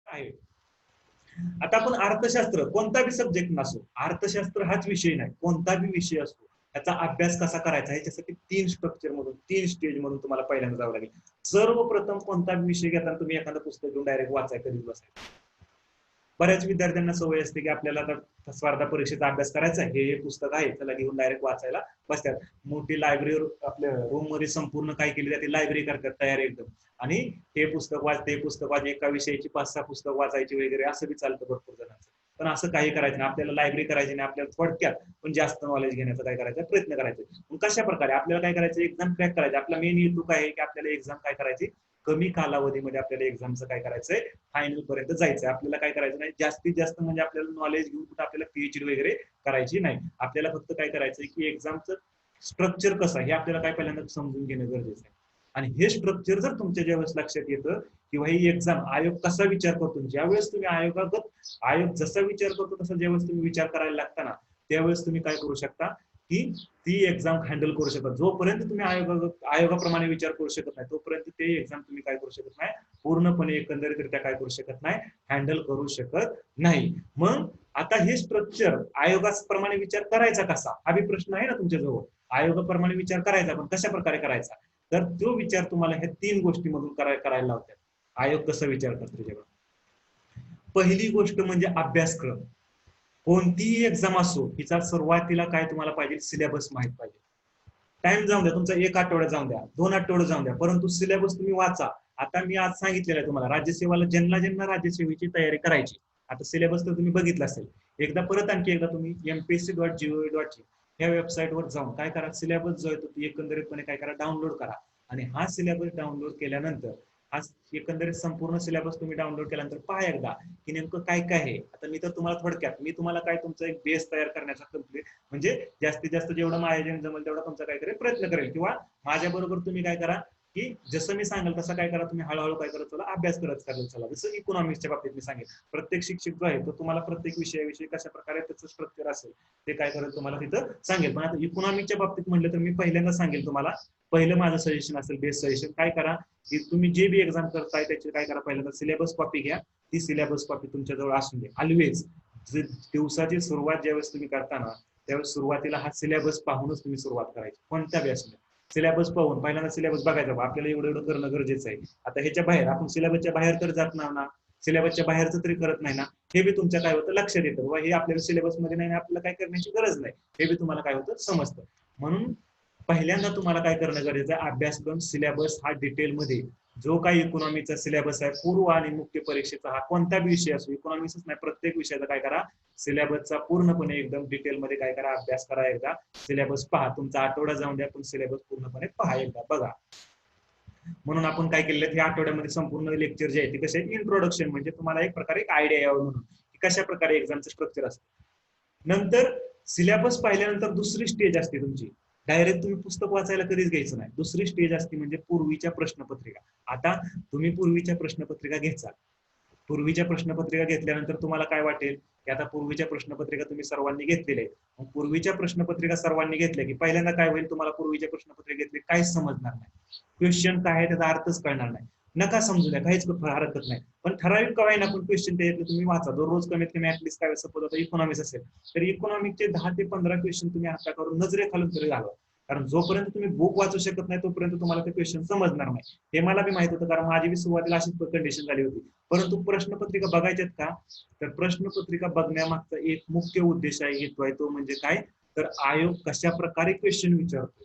आहे. आता आपण अर्थशास्त्र कोणता बी सब्जेक्ट नसो, अर्थशास्त्र हाच विषय नाही, कोणता बी विषय असतो त्याचा अभ्यास कसा करायचा ह्याच्यासाठी 3 स्ट्रक्चर मधून 3 स्टेज मधून तुम्हाला पहिल्यांदा जावं लागेल. सर्वप्रथम कोणता विषय घेताना तुम्ही एखादं पुस्तक घेऊन डायरेक्ट वाचाय कधीच बसायचं. बऱ्याच विद्यार्थ्यांना सवय असते की आपल्याला आता स्पर्धा परीक्षेचा अभ्यास करायचा आहे, हे पुस्तक आहे त्याला घेऊन डायरेक्ट वाचायला बसतात. मोठी लायब्ररी आपल्या रूम मध्ये संपूर्ण काय केली जाते, लायब्ररी करतात तयार एकदम, आणि हे पुस्तक वाच ते पुस्तक वाच, एका विषयाची 5-6 पुस्तक वाचायची वगैरे असं बी चालतं भरपूर जणांचं. पण असं काही करायचं नाही, आपल्याला लायब्ररी करायची नाही, आपल्याला थोडक्यात पण जास्त नॉलेज घेण्याचा काय करायचा प्रयत्न करायचा. मग कशा प्रकारे आपल्याला काय करायचं, एक्झाम क्रॅक करायची. आपला मेन हेतू काय आहे की आपल्याला एक्झाम काय करायची, कमी कालावधीमध्ये आपल्याला एक्झामचं काय करायचंय, फायनल पर्यंत जायचंय. आपल्याला काय करायचं नाही जास्तीत जास्त, म्हणजे आपल्याला नॉलेज घेऊन कुठं आपल्याला पीएचडी वगैरे करायची नाही. आपल्याला फक्त काय करायचंय की एक्झामचं स्ट्रक्चर कसं आहे हे आपल्याला काय पहिल्यांदा समजून घेणं गरजेचं आहे. आणि हे स्ट्रक्चर जर तुमच्या ज्यावेळेस लक्षात येतं किंवा ही एक्झाम आयोग कसा विचार करतो, ज्यावेळेस तुम्ही आयोग जसा विचार करतो तसा ज्यावेळेस तुम्ही विचार करायला लागता ना, त्यावेळेस तुम्ही काय करू शकता की ती एक्झाम हँडल करू शकता. जोपर्यंत तुम्ही आयोगाप्रमाणे विचार करू शकत नाही तोपर्यंत ते एक्झाम तुम्ही काय करू शकत नाही, पूर्णपणे एकंदरीतरित्या काय करू शकत नाही, हँडल करू शकत नाही. मग आता हे स्ट्रक्चर आयोगाप्रमाणे विचार करायचा कसा, हा बी प्रश्न आहे ना तुमच्याजवळ. आयोगाप्रमाणे विचार करायचा, पण कशा प्रकारे करायचा, तर तो विचार तुम्हाला ह्या 3 गोष्टीमधून करायला लावतात. आयोग कसा विचार करतो जेव्हा, पहिली गोष्ट म्हणजे अभ्यासक्रम. कोणतीही एक्झाम असो हिचा सुरुवातीला काय तुम्हाला पाहिजे, सिलेबस माहित पाहिजे. टाइम जाऊन द्या तुमचा, 1 आठवडा जाऊन द्या, 2 आठवडे जाऊन द्या, परंतु सिलेबस तुम्ही वाचा. आता मी आज सांगितलेलं आहे तुम्हाला, राज्यसेवेला ज्यांना ज्यांना राज्यसेवेची तयारी करायची, आता सिलेबस तर तुम्ही बघितला असेल. एकदा परत आणखी एकदा तुम्ही mpsc.gov.in ह्या वेबसाईटवर जाऊन काय करा, सिलेबस जो आहे तो एकंदरीतपणे काय करा, डाउनलोड करा. आणि हा सिलेबस डाउनलोड केल्यानंतर हा एकंदरीत संपूर्ण सिलेबस तुम्ही डाउनलोड केल्यानंतर पहा एकदा की नेमकं काय काय आहे. आता मी तर तुम्हाला थोडक्यात मी तुम्हाला काय तुमचा एक बेस तयार करण्याचा कंप्लीट, म्हणजे जास्तीत जास्त जेवढं माझ्या जमेल तेवढा तुमचा काय करेल प्रयत्न करेल, किंवा माझ्या बरोबर तुम्ही काय करा की जसं मी सांगेल तसं काय करा, तुम्ही हळूहळू काय करत चला, अभ्यास करत चालेल चला. जसं इकॉनॉमिक्सच्या बाबतीत मी सांगेल, प्रत्येक शिक्षक जो आहे तो तुम्हाला प्रत्येक विषयाविषयी कशा प्रकारे त्याचं स्ट्रक्चर असेल ते काय करेल तुम्हाला तिथं सांगेल. पण आता इकॉनॉमिकच्या बाबतीत म्हटलं तर मी पहिल्यांदा सांगेल तुम्हाला, पहिलं माझं सजेशन असेल बेस्ट सजेशन, काय करा की तुम्ही जे बी एक्झाम करताय त्याचे काय करा, पहिल्यांदा सिलेबस कॉपी घ्या. ती सिलेबस कॉपी तुमच्याजवळ असून दे ऑलवेज. दिवसाची सुरुवात ज्यावेळेस तुम्ही करताना त्यावेळेस सुरुवातीला हा सिलेबस पाहूनच तुम्ही सुरुवात करायची, कोणत्या व्यासने सिलेबस पाहून पहिल्यांदा सिलेबस बघायचा, आपल्याला एवढं एवढं करणं गरजेचं आहे. आता ह्याच्या बाहेर आपण सिलेबसच्या बाहेर तर जात ना, सिलेबसच्या बाहेरच तरी करत नाही ना, हे बी तुमच्या काय होतं लक्षात येतं, बाबा हे आपल्याला सिलेबस मध्ये नाही, आपल्याला काय करण्याची गरज नाही, हे बी तुम्हाला काय होतं समजतं. म्हणून पहिल्यांदा तुम्हाला काय करणं गरजेचं आहे, अभ्यासक्रम सिलेबस हा डिटेलमध्ये जो काही इकॉनॉमीचा सिलेबस आहे पूर्व आणि मुख्य परीक्षेचा, हा कोणता विषय असो, इकॉनॉमिक्सच नाही प्रत्येक विषयाचा काय करा, सिलेबसचा पूर्णपणे एकदम डिटेलमध्ये काय करा, अभ्यास करा. एकदा सिलेबस पहा, तुमचा आठवडा जाऊन द्या पण सिलेबस पूर्णपणे पहा, एकदा बघा. म्हणून आपण काय केलेलं, या आठवड्यामध्ये संपूर्ण लेक्चर जे आहे ते कसे इंट्रोडक्शन, म्हणजे तुम्हाला एक प्रकारे एक आयडिया यावं म्हणून की कशा प्रकारे एक्झामचं स्ट्रक्चर असतं. नंतर सिलेबस पाहिल्यानंतर दुसरी स्टेज असते तुमची, डायरेक्ट तुम्ही पुस्तक वाचायला कधीच घ्यायचं नाही. दुसरी स्टेज असते म्हणजे पूर्वीच्या प्रश्नपत्रिका. आता तुम्ही पूर्वीच्या प्रश्नपत्रिका घ्यायचा, पूर्वीच्या प्रश्नपत्रिका घेतल्यानंतर तुम्हाला काय वाटेल की आता पूर्वीच्या प्रश्नपत्रिका तुम्ही सर्वांनी घेतलेल्या आहेत. पूर्वीच्या प्रश्नपत्रिका सर्वांनी घेतल्या की पहिल्यांदा काय होईल, तुम्हाला पूर्वीच्या प्रश्नपत्रिका घेतले काहीच समजणार नाही, क्वेश्चन काय आहे त्याचा अर्थच कळणार नाही. नका समजू द्या, काहीच हरकत नाही, पण ठराविक काय ना पण क्वेश्चन त्याच्यातले तुम्ही वाचा दररोज, कमीत कमी ऍटलीस्ट काय, सपोज आता इकॉनॉमिक्स असेल तर इकॉनॉमिकचे 10 ते 15 क्वेश्चन तुम्ही आता करून नजरे खालून तरी घालवा. कारण जोपर्यंत तुम्ही बुक वाचू शकत नाही तोपर्यंत तुम्हाला ते क्वेश्चन समजणार नाही. हे मला बी माहित होतं, कारण माझी बी सुरुवातीला अशीच कंडिशन झाली होती. परंतु प्रश्नपत्रिका बघायच्यात का, तर प्रश्नपत्रिका बघण्यामागचा एक मुख्य उद्देश आहे, हेतू आहे, तो म्हणजे काय, तर आयोग कशा प्रकारे क्वेश्चन विचारतो,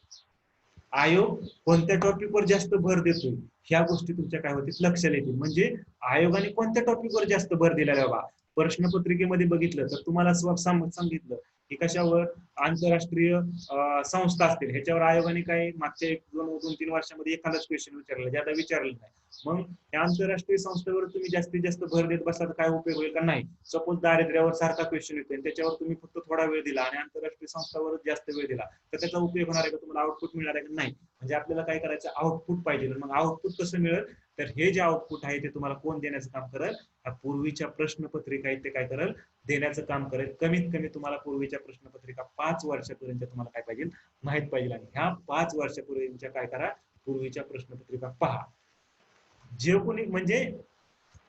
आयोग कोणत्या टॉपिकवर जास्त भर देतोय, ह्या गोष्टी तुमच्या काय होतील लक्षात येतील. म्हणजे आयोगाने कोणत्या टॉपिकवर जास्त भर दिलेला आहे बा, प्रश्नपत्रिकेमध्ये बघितलं तर तुम्हाला सांगितलं की कशावर, आंतरराष्ट्रीय संस्था असतील ह्याच्यावर आयोगाने काय मागच्या 1-2-3 वर्षामध्ये एखादाच क्वेश्चन विचारला, ज्यादा विचारलं नाही. मग या आंतरराष्ट्रीय संस्थेवर तुम्ही जास्तीत जास्त भर देत बसला तर काय उपयोग होईल का, नाही. सपोज दारिद्र्यावर सारखा क्वेश्चन येतोय त्याच्यावर तुम्ही फक्त थोडा वेळ दिला आणि आंतरराष्ट्रीय संस्थांवर जास्त वेळ दिला तर त्याचा उपयोग होणार आहे का, तुम्हाला आउटपुट मिळणार आहे का, नाही. म्हणजे आपल्याला काय करायचं, आउटपुट पाहिजे. मग आउटपुट कसं मिळेल, तर हे जे आउटपुट आहे ते तुम्हाला कोण देण्याचं काम करेल, पूर्वीच्या प्रश्नपत्रिका आहेत ते काय करेल, देण्याचं काम करेल. कमीत कमी तुम्हाला पूर्वीच्या प्रश्नपत्रिका 5 वर्षापर्यंत तुम्हाला काय पाहिजे, माहित पाहिजे. आणि ह्या 5 वर्षापूर्वीच्या काय करा, पूर्वीच्या प्रश्नपत्रिका पहा. जे कोणी म्हणजे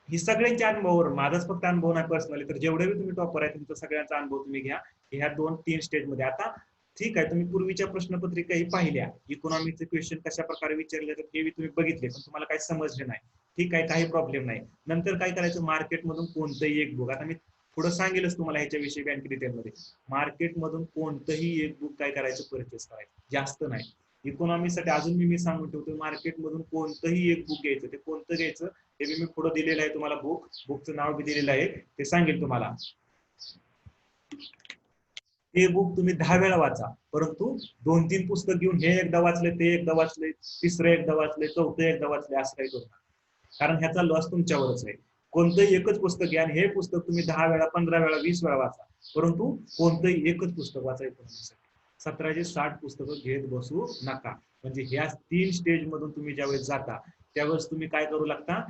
ही सगळ्यांच्या अनुभवावर, माझाच फक्त अनुभव नाही पर्सनली, तर जेवढे तुम्ही टॉपर आहे तुमचा सगळ्यांचा अनुभव तुम्ही घ्या ह्या 2-3 स्टेज मध्ये. आता ठीक आहे, तुम्ही पूर्वीच्या प्रश्नपत्रिकाही पाहिल्या, इकॉनॉमिकचे क्वेश्चन कशा प्रकारे विचारले तर ते तुम्ही बघितले, पण तुम्हाला काही समजले नाही. ठीक आहे, काही प्रॉब्लेम नाही. नंतर काय करायचं, मार्केटमधून कोणतंही एक बुक, आता मी पुढे सांगेलच तुम्हाला ह्याच्याविषयी बँक डिटेलमध्ये, मार्केटमधून कोणतंही एक बुक काय करायचं, परचेस करायचं, जास्त नाही. इकॉनॉमीसाठी अजून मी सांगून ठेवतो, मार्केटमधून कोणतंही एक बुक घ्यायचं, ते कोणतं घ्यायचं ते मी पुढे दिलेलं आहे तुम्हाला, बुकचं नाव बी दिलेलं आहे, ते सांगेल तुम्हाला. ते बुक तुम्ही 10 वेळा वाचा, परंतु 2-3 पुस्तक घेऊन हे एकदा वाचले, ते एकदा वाचले, तिसरं एकदा वाचले, चौथं एकदा वाचले, असं काही करू नका. कारण ह्याचा लॉस तुमच्यावरच आहे. कोणतंही एकच पुस्तक घ्या आणि हे पुस्तक तुम्ही 10 वेळा, 15 वेळा, 20 वेळा वाचा, परंतु कोणतंही एकच पुस्तक वाचायचं नाही. 1760 पुस्तकं घेत बसू नका. म्हणजे ह्या 3 स्टेज मधून तुम्ही ज्यावेळेस जाता त्यावेळेस तुम्ही काय करू लागता,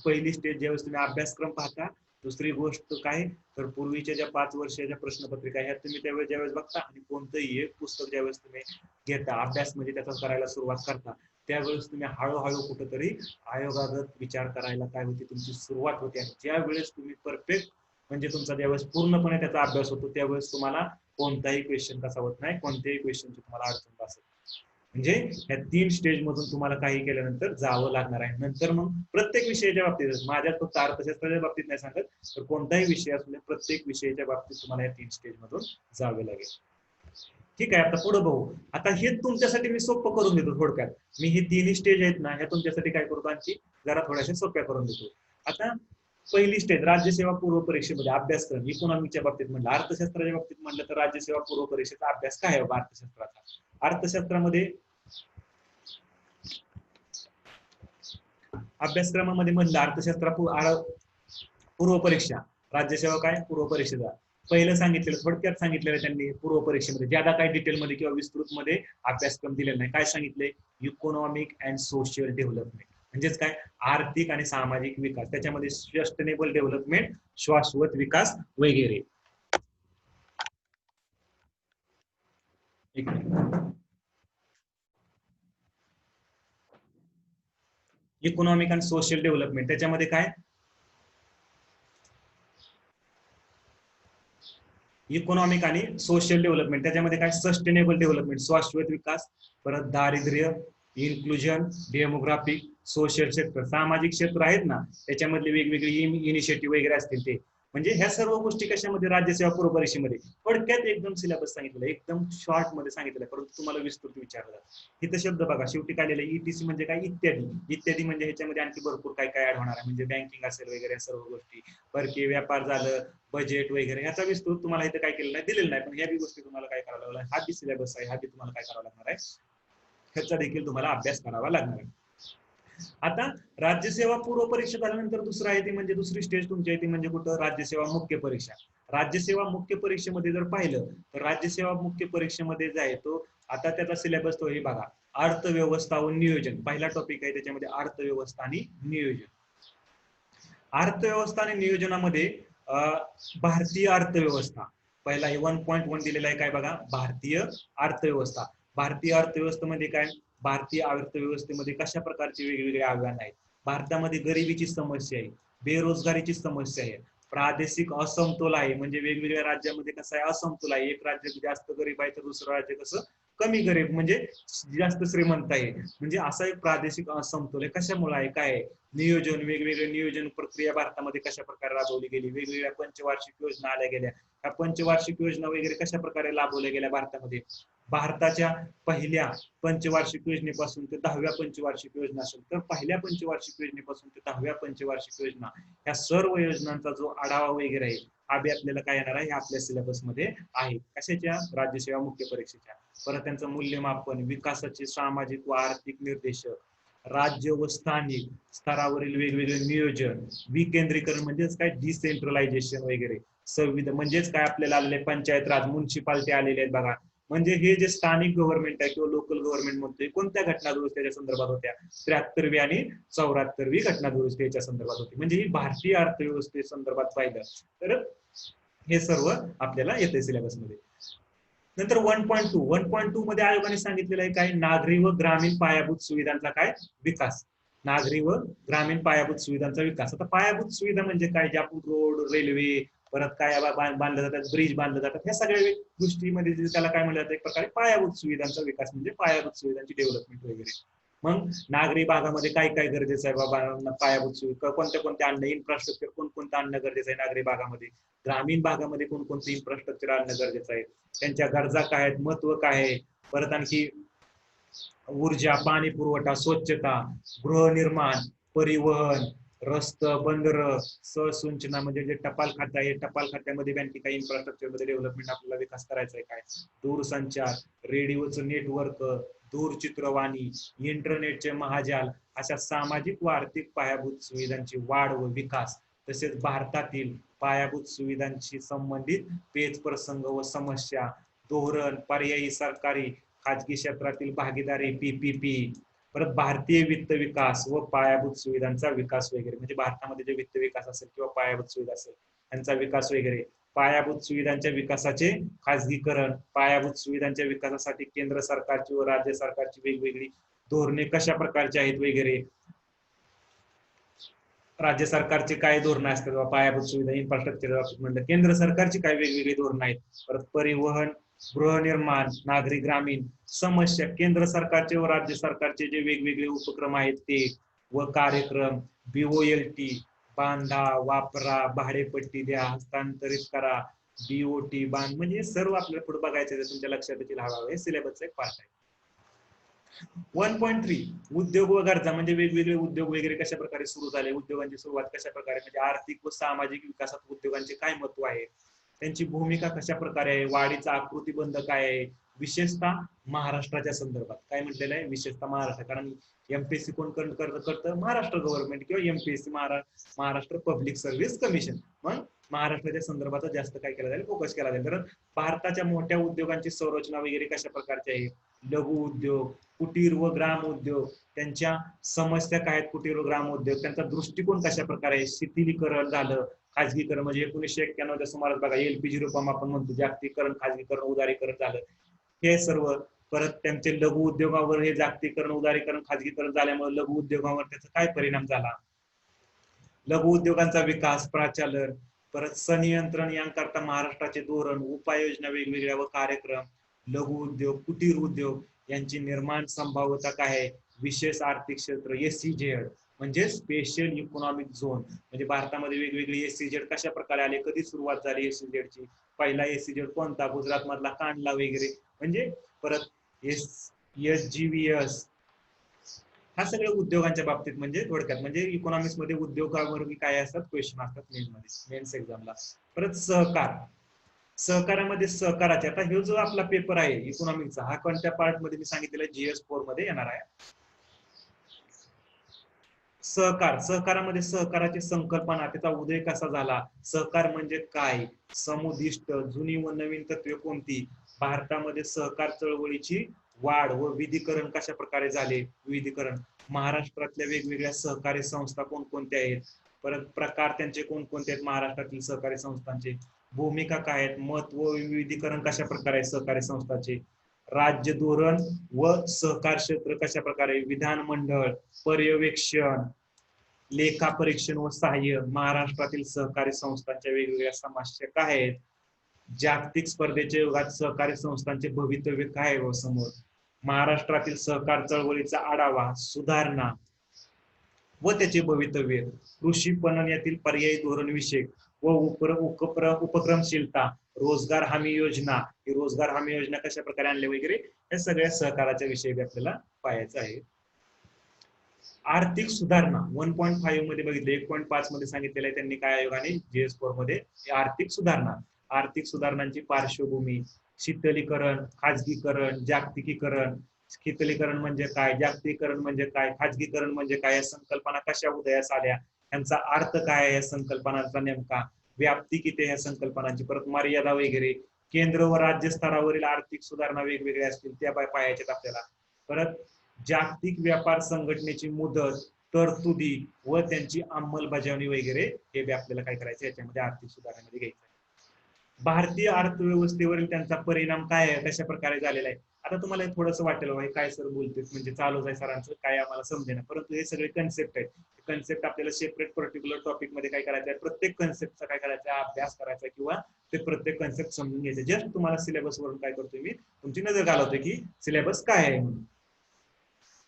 पहिली स्टेज ज्यावेळेस तुम्ही अभ्यासक्रम पाहता, दुसरी गोष्ट काय तर पूर्वीच्या ज्या 5 वर्षाच्या प्रश्नपत्रिका ह्या तुम्ही त्यावेळेस ज्यावेळेस बघता आणि कोणतंही एक पुस्तक ज्यावेळेस तुम्ही घेता, अभ्यास म्हणजे त्याचा करायला सुरुवात करता, त्यावेळेस तुम्ही हळूहळू कुठेतरी आयोगागत विचार करायला काय होती, तुमची सुरुवात होते. आणि ज्या वेळेस तुम्ही परफेक्ट म्हणजे तुमचा ज्यावेळेस पूर्णपणे त्याचा अभ्यास होतो, त्यावेळेस तुम्हाला कोणताही क्वेश्चन कसा होत नाही, कोणत्याही क्वेश्चनची तुम्हाला अडचण भासत. म्हणजे या 3 स्टेज मधून तुम्हाला काही केल्यानंतर जावं लागणार आहे. नंतर मग प्रत्येक विषयाच्या बाबतीत, माझ्या फक्त अर्थशास्त्राच्या बाबतीत नाही सांगत, तर कोणताही विषय असू दे, प्रत्येक विषयाच्या बाबतीत तुम्हाला या 3 स्टेज मधून जावे लागेल. ठीक आहे, आता पुढे बघू. आता हे तुमच्यासाठी मी सोपं करून देतो थोडक्यात. मी ही 3 स्टेज आहेत ना, ह्या तुमच्यासाठी काय करतो, आणखी जरा थोड्याशा सोप्या करून देतो. आता पहिली स्टेज राज्यसेवा पूर्व परीक्षेमध्ये अभ्यासक्रम, इकॉनॉमिकच्या बाबतीत म्हणलं, अर्थशास्त्राच्या बाबतीत म्हणलं तर राज्यसेवा पूर्व परीक्षेचा अभ्यास काय आहे अर्थशास्त्राचा. अर्थशास्त्रामध्ये अभ्यासक्रमामध्ये म्हणलं अर्थशास्त्र पूर्व परीक्षा, राज्यसेवा काय पूर्व परीक्षेचा. पहिलं सांगितलेलं, थोडक्यात सांगितलेलं त्यांनी पूर्व परीक्षेमध्ये, ज्यादा काय डिटेलमध्ये किंवा विस्तृतमध्ये अभ्यासक्रम दिलेला नाही. काय सांगितले, इकॉनॉमिक अँड सोशल डेव्हलपमेंट, म्हणजेच काय, आर्थिक आणि सामाजिक विकास, त्याच्यामध्ये सस्टेनेबल डेव्हलपमेंट, शाश्वत विकास वगैरे. इकॉनॉमिक अँड सोशल डेव्हलपमेंट, त्याच्यामध्ये काय, इकॉनॉमिक आणि सोशल डेव्हलपमेंट, त्याच्यामध्ये काय, सस्टेनेबल डेव्हलपमेंट, शाश्वत विकास, परत दारिद्र्य, इन्क्लुजन, डेमोग्राफिक, सोशल सेक्टर, सामाजिक क्षेत्र आहेत ना, त्याच्यामधले वेगवेगळे इनिशिएटिव्ह वगैरे असतील ते. म्हणजे ह्या सर्व गोष्टी कशामध्ये, राज्यसेवा पूर्व परीक्षेमध्ये थोडक्यात एकदम सिलेबस सांगितलेला, एकदम शॉर्ट मध्ये सांगितलेलं, परंतु तुम्हाला विस्तृत विचारलं. इथं शब्द बघा, शेवटी काय लिहिलं, ईटीसी म्हणजे काय, इत्यादी. इत्यादी म्हणजे ह्याच्यामध्ये आणखी भरपूर काय काय ऍड होणार आहे, म्हणजे बँकिंग असेल वगैरे सर्व गोष्टी, परकीय व्यापार झालं, बजेट वगैरे, ह्याचा विस्तृत तुम्हाला इथे काय केलेलं नाही, दिलेलं नाही, पण ह्या बी गोष्टी तुम्हाला काय करावं लागणार, हा बी सिलेबस आहे, हा बी तुम्हाला काय करावं लागणार आहे, ह्याचा देखील तुम्हाला अभ्यास करावा लागणार आहे. आता राज्यसेवा पूर्व परीक्षा झाल्यानंतर दुसरं आहे ते म्हणजे दुसरी स्टेज तुमची आहे ती म्हणजे कुठं, राज्यसेवा मुख्य परीक्षा. राज्यसेवा मुख्य परीक्षेमध्ये जर पाहिलं तर राज्यसेवा मुख्य परीक्षेमध्ये जे आहे तो, आता त्याचा सिलेबस तो हे बघा, अर्थव्यवस्था व नियोजन, पहिला टॉपिक आहे त्याच्यामध्ये, अर्थव्यवस्था आणि नियोजन. अर्थव्यवस्था आणि नियोजनामध्ये भारतीय अर्थव्यवस्था, पहिला हे 1.1 दिलेला आहे, काय बघा, भारतीय अर्थव्यवस्था. भारतीय अर्थव्यवस्थेमध्ये काय, भारतीय अर्थव्यवस्थेमध्ये कशा प्रकारचे वेगवेगळे आव्हान आहेत, भारतामध्ये गरिबीची समस्या आहे, बेरोजगारीची समस्या आहे, प्रादेशिक असमतोल आहे, म्हणजे वेगवेगळ्या राज्यामध्ये कसं आहे, असमतोल आहे, एक राज्य जास्त गरीब आहे तर दुसरं राज्य कसं कमी गरीब, म्हणजे जास्त श्रीमंत आहे, म्हणजे असा एक प्रादेशिक असमतोल आहे. कशामुळे आहे, काय आहे, नियोजन, वेगवेगळे नियोजन प्रक्रिया भारतामध्ये कशा प्रकारे राबवली गेली, वेगवेगळ्या पंचवार्षिक योजना आल्या गेल्या, त्या पंचवार्षिक योजना वगैरे कशा प्रकारे राबवल्या गेल्या भारतामध्ये. भारताच्या पहिल्या पंचवार्षिक योजनेपासून ते 10व्या पंचवार्षिक योजना असेल तर पहिल्या पंचवार्षिक योजनेपासून ते 10व्या पंचवार्षिक योजना, या सर्व योजनांचा जो आढावा वगैरे आहे हा बी आपल्याला काय येणार आहे, आपल्या सिलेबस मध्ये आहे. कशाच्या, राज्यसेवा मुख्य परीक्षेच्या. परत त्यांचं मूल्यमापन, विकासाचे सामाजिक व आर्थिक निर्देश, राज्य व स्थानिक स्तरावरील वेगवेगळे नियोजन, विकेंद्रीकरण म्हणजेच काय, डिसेंट्रलायझेशन वगैरे, संविधान म्हणजेच काय, आपल्याला आलेले पंचायत राज, म्युन्सिपालिटी आलेले आहेत बघा, म्हणजे हे जे स्थानिक गव्हर्नमेंट आहे किंवा लोकल गव्हर्नमेंट म्हणतोय, कोणत्या घटना दुरुस्तीच्या संदर्भात होत्या, 73वी आणि 74वी घटना दुरुस्तीच्या संदर्भात होती. म्हणजे ही भारतीय अर्थव्यवस्थे संदर्भात पाहिलं तर हे सर्व आपल्याला येते सिलेबसमध्ये. नंतर 1.2 मध्ये आयोगाने सांगितलेलं आहे काय, नागरी व ग्रामीण पायाभूत सुविधांचा काय, विकास. नागरी व ग्रामीण पायाभूत सुविधांचा विकास. आता पायाभूत सुविधा म्हणजे काय, जे आपण रोड, रेल्वे, परत काय बांधलं जातात, ब्रिज बांधले जातात, ह्या सगळ्या गोष्टीमध्ये त्याला काय म्हणलं जातं, एक प्रकारे पायाभूत सुविधांचा विकास म्हणजे पायाभूत सुविधांची डेव्हलपमेंट वगैरे. मग नागरी भागामध्ये काय काय गरजेचं आहे बाबा, पायाभूत सुविधा कोणत्या कोणत्या आणणं, इन्फ्रास्ट्रक्चर कोणकोणतं आणणं गरजेचं आहे नागरी भागामध्ये, ग्रामीण भागामध्ये कोणकोणतं इन्फ्रास्ट्रक्चर आणणं गरजेचं आहे, त्यांच्या गरजा काय आहेत, महत्व काय आहे, परत आणखी ऊर्जा, पाणी पुरवठा, स्वच्छता, गृहनिर्माण, परिवहन, रस्त, बंदर, सहसूचना म्हणजे जे टपाल खातं आहे, टपाल खात्यामध्ये बँकिंग काही इन्फ्रास्ट्रक्चर मध्ये डेव्हलपमेंट आपल्याला विकास करायचा आहे काय, दूरसंचार, रेडिओचं नेटवर्क, दूरचित्रवाणी, इंटरनेटचे महाजाल, अशा सामाजिक व आर्थिक पायाभूत सुविधांची वाढ व विकास, तसेच भारतातील पायाभूत सुविधांशी संबंधित पेच प्रसंग व समस्या, धोरण, पर्यायी सरकारी खाजगी क्षेत्रातील भागीदारी, पीपीपी, परत भारतीय वित्त विकास व पायाभूत सुविधांचा विकास वगैरे, म्हणजे भारतामध्ये जे वित्त विकास असेल किंवा पायाभूत सुविधा असेल त्यांचा विकास वगैरे, पायाभूत सुविधांच्या विकासाचे खाजगीकरण, पायाभूत सुविधांच्या विकासासाठी केंद्र सरकारची व राज्य सरकारची वेगवेगळी धोरणे कशा प्रकारची आहेत वगैरे, राज्य सरकारचे काय धोरणं असतात पायाभूत सुविधा इन्फ्रास्ट्रक्चर म्हणलं, केंद्र सरकारची काय वेगवेगळी धोरणं आहेत, परत परिवहन, गृहनिर्माण, नागरी ग्रामीण समस्या, केंद्र सरकारचे व राज्य सरकारचे जे वेगवेगळे उपक्रम आहेत ते व कार्यक्रम, बीओएलटी, बांधा, वापरा, भाडेपट्टी द्या, हस्तांतरित करा, बीओटी बांध, म्हणजे सर्व आपल्याला पुढे बघायचं तुमच्या लक्षात येईल, हवा हे सिलेबसचा एक पार्ट आहे. 1.3 उद्योग व गरजा, म्हणजे वेगवेगळे उद्योग वगैरे कशा प्रकारे सुरू झाले, उद्योगांची सुरुवात कशा प्रकारे, म्हणजे आर्थिक व सामाजिक विकासात उद्योगांचे काय महत्व आहे, त्यांची भूमिका कशा प्रकारे आहे, वाढीचा आकृतीबंध काय आहे, विशेषतः महाराष्ट्राच्या संदर्भात काय म्हटलेलं आहे, विशेषतः महाराष्ट्र, कारण एमपीएससी कोण करतं, महाराष्ट्र गव्हर्नमेंट किंवा MPSC Maharashtra public service commission, मग महाराष्ट्राच्या संदर्भात जास्त काय केलं जाईल, फोकस केला जाईल. तर भारताच्या मोठ्या उद्योगांची संरचना वगैरे कशा प्रकारची आहे, लघु उद्योग, कुटीर व ग्राम उद्योग, त्यांच्या समस्या काय आहेत, कुटीर व ग्राम उद्योग, त्यांचा दृष्टिकोन कशा प्रकारे, शिथिलीकरण झालं, खाजगीकरण, म्हणजे 1991च्या सुमारास बघा एलपीजी रूपम आपण म्हणतो, जागतिकीकरण, खाजगीकरण, उदारीकरण झालं, हे सर्व. परत त्यांचे लघु उद्योगावर हे जागतिकीकरण, उदारीकरण, खाजगीकरण झाल्यामुळे लघु उद्योगावर त्याचा काय परिणाम झाला, लघु उद्योगांचा विकास, प्राचालन, परत संनियंत्रण यांकरता महाराष्ट्राचे धोरण, उपाययोजना वेगवेगळ्या व कार्यक्रम, लघु उद्योग, कुटीर उद्योग यांची निर्माण संभाव्यता काय आहे, विशेष आर्थिक क्षेत्र एसईझेड म्हणजे स्पेशल इकॉनॉमिक झोन, म्हणजे भारतामध्ये वेगवेगळे एसईझेड कशा प्रकारे आले, कधी सुरुवात झाली एसईझेडची, पहिला एसईझेड कोणता, गुजरात मधला कांडला वगैरे, म्हणजे परत एसजीव्हीएस, हा सगळ्या उद्योगांच्या बाबतीत, म्हणजे थोडक्यात म्हणजे इकॉनॉमिक्स मध्ये उद्योगावर काय असतात क्वेश्चन असतात मेन्स एक्झामला. परत सहकार, सहकारामध्ये सहकाराचे, आता हे जो आपला पेपर आहे इकॉनॉमिक्सचा, हा कोणत्या पार्ट मध्ये मी सांगितलेलं GS4 मध्ये येणार आहे. सहकार, सहकारामध्ये सहकाराची संकल्पना, त्याचा उदय कसा झाला, सहकार म्हणजे काय, समुदिष्ट, जुनी व नवीन तत्वे कोणती, भारतामध्ये सहकार चळवळीची वाढ व विधीकरण कशा प्रकारे झाले, विधीकरण, महाराष्ट्रातल्या वेगवेगळ्या सहकारी संस्था कोणकोणत्या आहेत, परत प्रकार त्यांचे कोणकोणते आहेत महाराष्ट्रातील सहकारी संस्थांचे, भूमिका काय आहेत, महत्व, विविधीकरण कशा प्रकारे सहकारी संस्थांचे, राज्य धोरण व सहकार क्षेत्र कशा प्रकारे, विधानमंडळ, पर्यवेक्षण, लेखा परीक्षण व सहाय्य, महाराष्ट्रातील सहकारी संस्थांच्या वेगवेगळ्या समस्या काय आहेत, जागतिक स्पर्धेच्या युगात सहकारी संस्थांचे भवितव्य काय आहे समोर, महाराष्ट्रातील सहकार चळवळीचा आढावा, सुधारणा व त्याचे भवितव्य, कृषी पणन यातील पर्यायी धोरण विषयक व उपक्रमशीलता, रोजगार हमी योजना, ही रोजगार हमी योजना कशा प्रकारे आणले वगैरे, या सगळ्या सहकाराच्या विषयी आपल्याला पाहायचं आहे. आर्थिक सुधारणा 1.5 मध्ये बघितले, 1.5 मध्ये सांगितलेलं आहे त्यांनी काय आयोगाने GS4 मध्ये, आर्थिक सुधारणा, आर्थिक सुधारणांची पार्श्वभूमी, शीतलीकरण, खाजगीकरण, जागतिकीकरण, शीतलीकरण म्हणजे काय, जागतिकीकरण म्हणजे काय, खाजगीकरण म्हणजे काय, या संकल्पना कशा उदयास आल्या, त्यांचा अर्थ काय आहे या संकल्पनांचा नेमका, व्याप्ती किती ह्या संकल्पनांची, परत मर्यादा वगैरे, केंद्र व राज्य स्तरावरील आर्थिक सुधारणा वेगवेगळ्या असतील त्या पाहायच्यात आपल्याला, परत जागतिक व्यापार संघटनेची मुदत, तरतुदी व त्यांची अंमलबजावणी वगैरे, हे बी आपल्याला काय करायचं याच्यामध्ये आर्थिक सुधारणामध्ये घ्यायचं. भारतीय अर्थव्यवस्थेवरील त्यांचा परिणाम काय आहे, कशा प्रकारे झालेला आहे, आता तुम्हाला हे थोडंसं वाटेल बाबा हे काय सर बोलते म्हणजे चालूच आहे सरांचं काय आम्हाला समजेना, परंतु हे सगळे कन्सेप्ट आहेत. कन्सेप्ट आपल्याला सेपरेट पर्टिक्युलर टॉपिक मध्ये काय करायचं आहे, प्रत्येक कन्सेप्टचा काय करायचा आहे, अभ्यास करायचा किंवा ते प्रत्येक कन्सेप्ट समजून घ्यायचे. जस्ट तुम्हाला सिलेबस वरून काय करतोय मी तुमची नजर घालवतोय की सिलेबस काय आहे म्हणून.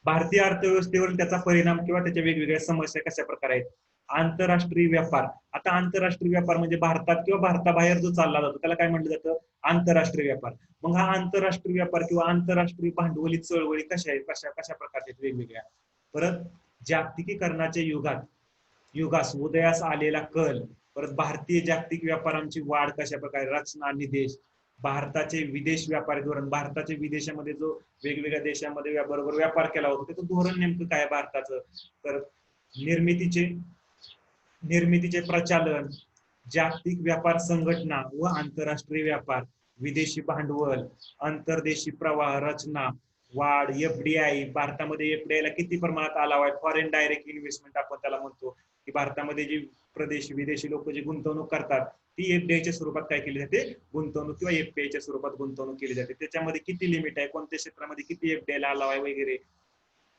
भारतीय अर्थव्यवस्थेवर त्याचा परिणाम किंवा त्याच्या वेगवेगळ्या समस्या कशा प्रकारे आहेत. आंतरराष्ट्रीय व्यापार. आता आंतरराष्ट्रीय व्यापार म्हणजे भारतात किंवा भारताबाहेर जो चालला जातो त्याला काय म्हटलं जातं, आंतरराष्ट्रीय व्यापार. मग हा आंतरराष्ट्रीय व्यापार किंवा आंतरराष्ट्रीय भांडवली चळवळी कशा आहेत, कशा कशा प्रकारच्या वेगवेगळ्या. परत जागतिकीकरणाच्या युगास उदयास आलेला कल. परत भारतीय जागतिक व्यापारांची वाढ कशा प्रकारे, रचना, निदेश. भारताचे विदेश व्यापार धोरण. भारताचे विदेशामध्ये जो वेगवेगळ्या देशांमध्ये बरोबर व्यापार केला होता त्याचं धोरण नेमकं काय भारताचं. तर निर्मितीचे प्रचालन, जागतिक व्यापार संघटना व आंतरराष्ट्रीय व्यापार, विदेशी भांडवल, अंतर्देशी प्रवाह, रचना, वाढ, एफडीआय. भारतामध्ये एफडीआय ला किती प्रमाणात आलावा आहे, फॉरेन डायरेक्ट इन्व्हेस्टमेंट आपण त्याला म्हणतो, की भारतामध्ये जी विदेशी लोक जी गुंतवणूक करतात ती एफडीआयच्या स्वरूपात काय केली जाते, गुंतवणूक किंवा एफडीआयच्या स्वरूपात गुंतवणूक केली जाते. त्याच्यामध्ये किती लिमिट आहे, कोणत्या क्षेत्रामध्ये किती एफडीआय आलावा आहे वगैरे.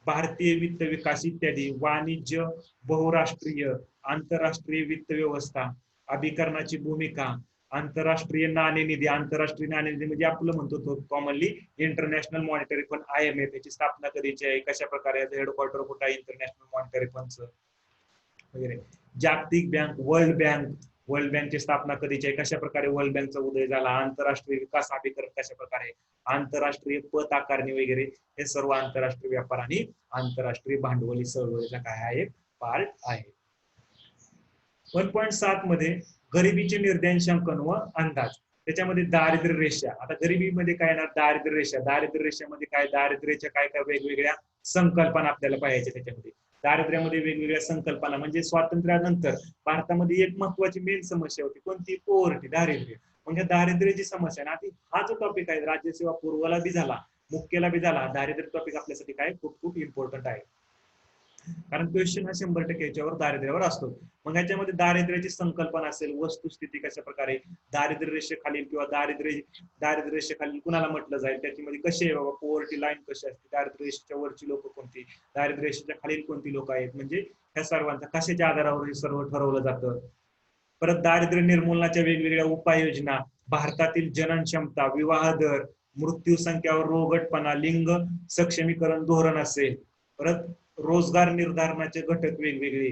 भारतीय वित्त विकास इत्यादी. वाणिज्य, बहुराष्ट्रीय, आंतरराष्ट्रीय वित्त व्यवस्था, अभिकरणाची भूमिका, आंतरराष्ट्रीय नाणेनिधी. आंतरराष्ट्रीय नाणेनिधी म्हणजे आपलं म्हणतो तो commonly international monetary fund IMF. याची स्थापना कधीची आहे, कशा प्रकारे हेडक्वार्टर कुठे आहे इंटरनॅशनल मॉनिटरी फंडचं वगैरे. जागतिक बँक, वर्ल्ड बँकची स्थापना कधीची आहे, कशा प्रकारे वर्ल्ड बँकचा उदय झाला, आंतरराष्ट्रीय विकास अभिकरण कशा प्रकारे, आंतरराष्ट्रीय पत आकारणी वगैरे. हे सर्व आंतरराष्ट्रीय व्यापार आणि आंतरराष्ट्रीय भांडवली चळवळीचा काय आहे, पार्ट आहे. 1.7 मध्ये गरिबीचे निर्देशांकन व अंदाज. त्याच्यामध्ये दारिद्र्य रेषा. आता गरिबीमध्ये काय येणार, दारिद्र्य रेषा. दारिद्र्य रेषेमध्ये काय, दारिद्र्याच्या काय काय वेगवेगळ्या संकल्पना आपल्याला पाहायच्या. त्याच्यामध्ये दारिद्र्यामध्ये वेगवेगळ्या संकल्पना म्हणजे स्वातंत्र्यानंतर भारतामध्ये एक महत्वाची मेन समस्या होती, कोणती, पोवर्टी, दारिद्र्य. म्हणजे दारिद्र्याची समस्या ना, हा जो टॉपिक आहे राज्यसेवा पूर्वला बी झाला, मुख्यला बी झाला, दारिद्र्य टॉपिक आपल्यासाठी काय खूप खूप इम्पॉर्टंट आहे. कारण क्वेश्चन हा 100% याच्यावर दारिद्र्यावर असतो. मग याच्यामध्ये दारिद्र्याची संकल्पना असेल, वस्तुस्थिती कशा प्रकारे, दारिद्र्य रेषेखालील किंवा दारिद्र्य रेषेखालील कुणाला म्हटलं जाईल, त्याच्यामध्ये कशी आहे बाबा, पॉवर्टी लाईन कशी असते, दारिद्र्य रेषेच्या वरची लोक कोणती, दारिद्र्य रेषेच्या खालील कोणती लोक आहेत, म्हणजे ह्या सर्वांचा कशाच्या आधारावर हे सर्व ठरवलं जातं. परत दारिद्र्य निर्मूलनाच्या वेगवेगळ्या उपाययोजना, भारतातील जनन क्षमता, विवाह दर, मृत्यू संख्यावर रोगटपणा, लिंग सक्षमीकरण धोरण असेल. परत रोजगार निर्धारणाचे घटक वेगवेगळे.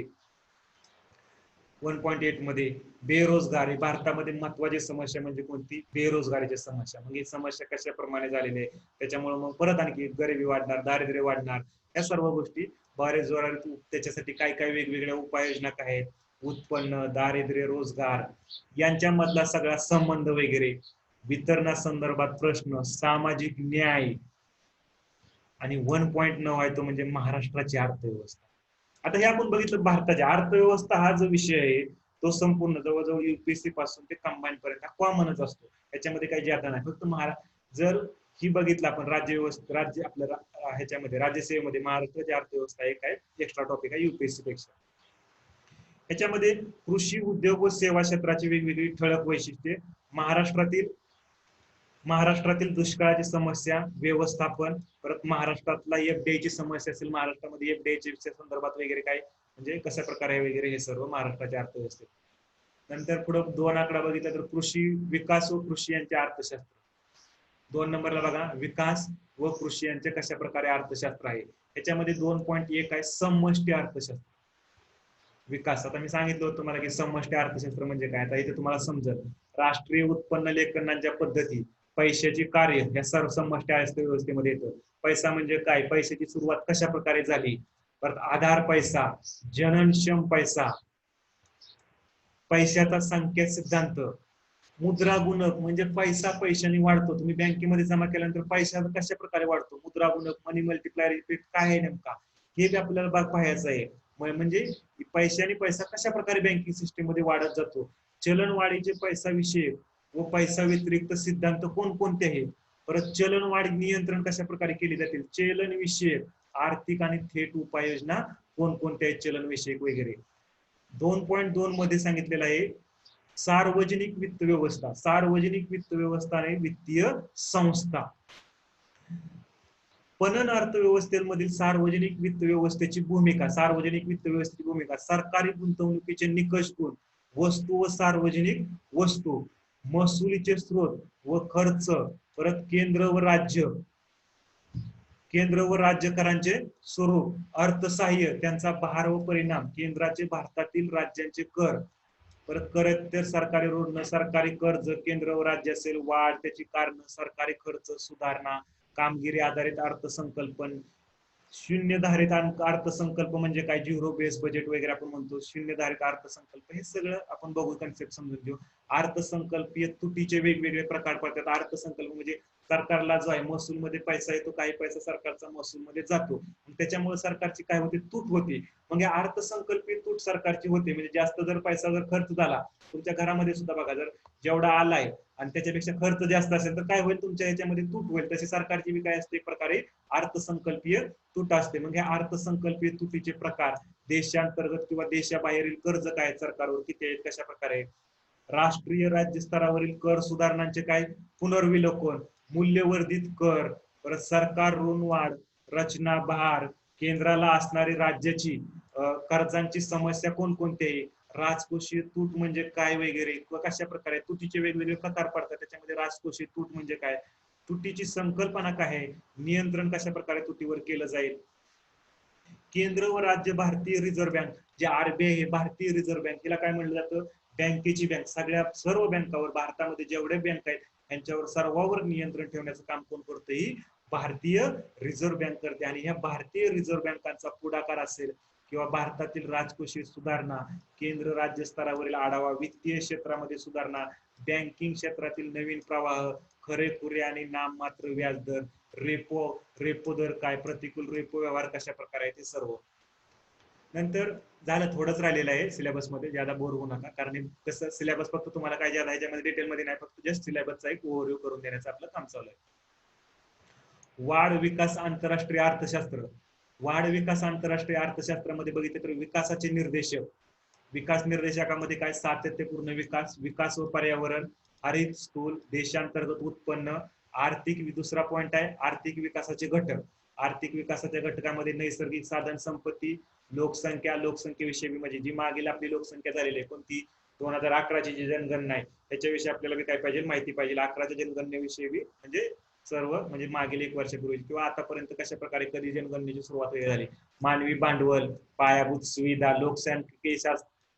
1.8 मध्ये बेरोजगारी. भारतामध्ये महत्वाची समस्या म्हणजे कोणती, बेरोजगारीची समस्या. म्हणजे समस्या कशाप्रमाणे झालेली आहे, त्याच्यामुळे मग परत आणखी गरिबी वाढणार, दारिद्र्य वाढणार. या सर्व गोष्टी बरेच जोरात. त्याच्यासाठी काय काय वेगवेगळ्या उपाययोजना काय आहेत, उत्पन्न, दारिद्र्य, रोजगार यांच्यामधला सगळा संबंध वगैरे, वितरणासंदर्भात प्रश्न, सामाजिक न्याय. आणि 1.9 आहे तो म्हणजे महाराष्ट्राची अर्थव्यवस्था. आता हे आपण बघितलं, भारताची अर्थव्यवस्था हा जो विषय आहे तो संपूर्ण जवळजवळ UPSC पासून ते कंबाईन पर्यंत कॉमनच असतो, त्याच्यामध्ये काही ज्यादा नाही. फक्त जर ही बघितलं आपण राज्य आपल्या ह्याच्यामध्ये राज्यसेवेमध्ये महाराष्ट्राची अर्थव्यवस्था एक आहे, एक्स्ट्रा टॉपिक आहे UPSC पेक्षा. ह्याच्यामध्ये कृषी, उद्योग व सेवा क्षेत्राची वेगवेगळी ठळक वैशिष्ट्ये, महाराष्ट्रातील दुष्काळाची समस्या, व्यवस्थापन. परत महाराष्ट्रातला एफडीआयची समस्या असेल, महाराष्ट्रामध्ये एफडीआयच्या संदर्भात वगैरे काय म्हणजे कशा प्रकारे वगैरे, हे सर्व महाराष्ट्राच्या अर्थव्यवस्थेत. नंतर पुढे 2 आकडा बघितला तर कृषी विकास व कृषी यांचे अर्थशास्त्र. 2 नंबरला बघा, विकास व कृषी यांचे कशा प्रकारे अर्थशास्त्र आहे. याच्यामध्ये 2.1 आहे समष्टी अर्थशास्त्र. विकास, आता मी सांगितलं होतं तुम्हाला की समष्टी अर्थशास्त्र म्हणजे काय. आता इथे तुम्हाला समजेल, राष्ट्रीय उत्पन्न लेखनाच्या पद्धती, पैशाची कार्य, या सर्व समष्टी अर्थव्यवस्थेमध्ये येतं. पैसा म्हणजे काय, पैशाची सुरुवात कशा प्रकारे झाली. परत आधार पैसा, जननक्षम पैसा, पैशाचा संख्या सिद्धांत, मुद्रा गुणक म्हणजे पैसा पैशाने वाढतो. तुम्ही बँकेमध्ये जमा केल्यानंतर पैसा कशा प्रकारे वाढतो, मुद्रा गुणक, मनी मल्टिप्लायर इफेक्ट काय आहे नेमका, हे आपल्याला पाहायचं आहे. म्हणजे पैशाने पैसा कशा प्रकारे बँकिंग सिस्टीम मध्ये वाढत जातो. चलनवाढीचे पैसा विषय व पैसा व्यतिरिक्त सिद्धांत कोणकोणते आहेत. परत चलनवाढ नियंत्रण कशा प्रकारे केले जातील, चलन विषयक, आर्थिक आणि थेट उपाययोजना कोणकोणत्या आहेत चलन विषयक वगैरे. 2.2 मध्ये सांगितलेलं आहे सार्वजनिक वित्त व्यवस्था. सार्वजनिक वित्त व्यवस्था आणि वित्तीय संस्था. पणन अर्थव्यवस्थेमधील सार्वजनिक वित्त व्यवस्थेची भूमिका, सार्वजनिक वित्त व्यवस्थेची भूमिका, सरकारी गुंतवणुकीचे निकष गुण, वस्तू व सार्वजनिक वस्तू, महसुलीचे स्रोत व खर्च, परत केंद्र व राज्य करांचे स्वरूप, अर्थसहाय्य, त्यांचा भार व परिणाम, केंद्राचे भारतातील राज्यांचे कर, परत कर सरकारी ऋण, सरकारी कर्ज, केंद्र व राज्य असेल, वाढ, त्याची कारण, सरकारी खर्च सुधारणा, कामगिरी आधारित अर्थसंकल्पन, शून्यधारित अर्थसंकल्प म्हणजे काय, झिरो बेस बजेट वगैरे आपण म्हणतो, शून्यधारित अर्थसंकल्प, हे सगळं आपण बघू, कन्सेप्ट समजून घेऊ. अर्थसंकल्पीय तुटीचे वेगवेगळे प्रकार पडतात. अर्थसंकल्प म्हणजे सरकारला जो आहे महसूलमध्ये पैसा येतो, काही पैसा सरकारचा महसूलमध्ये जातो, त्याच्यामुळे सरकारची काय होते, तूट होते. मग या अर्थसंकल्पीय तूट सरकारची होते, म्हणजे जास्त जर पैसा जर खर्च झाला, तुमच्या घरामध्ये सुद्धा बघा, जर जेवढा आलाय आणि त्याच्यापेक्षा खर्च जास्त असेल तर काय होईल, तुमच्या ह्याच्यामध्ये तूट होईल. तशी सरकारची बी काय असते, प्रकारे अर्थसंकल्पीय तूट असते. मग हे अर्थसंकल्पीय तुटीचे प्रकार, देशांतर्गत किंवा देशाबाहेरील कर्ज काय सरकारवर किती आहेत, कशा प्रकारे, राष्ट्रीय राज्य स्तरावरील कर सुधारणांचे काय, पुनर्विलोकन, मूल्यवर्धित कर, परत सरकार ऋण वाढ, रचना, भार, केंद्राला असणारी राज्याची कर्जांची समस्या कोणकोणते, राजकोषीय तूट म्हणजे काय वगैरे, कशा प्रकारे तुटीचे वेगवेगळे प्रकार पडतात, त्याच्यामध्ये राजकोषीय तूट म्हणजे काय, तुटीची संकल्पना काय आहे, नियंत्रण कशा प्रकारे तुटीवर केलं जाईल, केंद्र व राज्य भारतीय रिझर्व्ह बँक, जे आरबीआय हे भारतीय रिझर्व्ह बँक, हिला काय म्हणलं जातं, बँकेची बँक. सगळ्या सर्व बँकावर, भारतामध्ये जेवढे बँक आहेत यांच्यावर सर्वांवर नियंत्रण ठेवण्याचं काम कोण करतं, ही भारतीय रिझर्व्ह बँक करते. आणि ह्या भारतीय रिझर्व्ह बँकांचा पुढाकार असेल किंवा भारतातील राजकोषीय सुधारणा, केंद्र राज्य स्तरावरील आढावा, वित्तीय क्षेत्रामध्ये सुधारणा, बँकिंग क्षेत्रातील नवीन प्रवाह, खरेखुरे आणि नाममात्र व्याजदर, रेपो दर काय, प्रतिकूल रेपो व्यवहार कशा प्रकारे आहे, ते सर्व. नंतर झालं, थोडंच राहिलेलं आहे सिलेबस मध्ये, ज्यादा बोर होऊ नका, कारण कसं सिलेबस फक्त तुम्हाला काय ज्यादा ह्याच्यामध्ये डिटेल मध्ये नाही, फक्त जस्ट सिलेबसचा एक ओव्हरव्ह्यू करून देण्याचं आपलं काम चालू आहे. वाढ विकास आंतरराष्ट्रीय अर्थशास्त्र. वाढ विकास आंतरराष्ट्रीय अर्थशास्त्रामध्ये बघितलं तर विकासाचे निर्देशक, विकास निर्देशकामध्ये काय, सातत्यपूर्ण विकास, विकास व पर्यावरण, हरित स्थूल, देशांतर्गत उत्पन्न, आर्थिक, दुसरा पॉइंट आहे आर्थिक विकासाचे घटक. आर्थिक विकासाच्या घटकामध्ये नैसर्गिक साधन संपत्ती, लोकसंख्या, लोकसंख्येविषयी म्हणजे जी मागील आपली लोकसंख्या झालेली आहे, कोणती, 2011ची जी जनगणना आहे त्याच्याविषयी आपल्याला काय पाहिजे, माहिती पाहिजे. 11च्या जनगणनेविषयी म्हणजे सर्व, म्हणजे मागील 1 वर्षापूर्वी किंवा आतापर्यंत कशा प्रकारे कधी जनगणनेची सुरुवात झाली, मानवी भांडवल, पायाभूत सुविधा,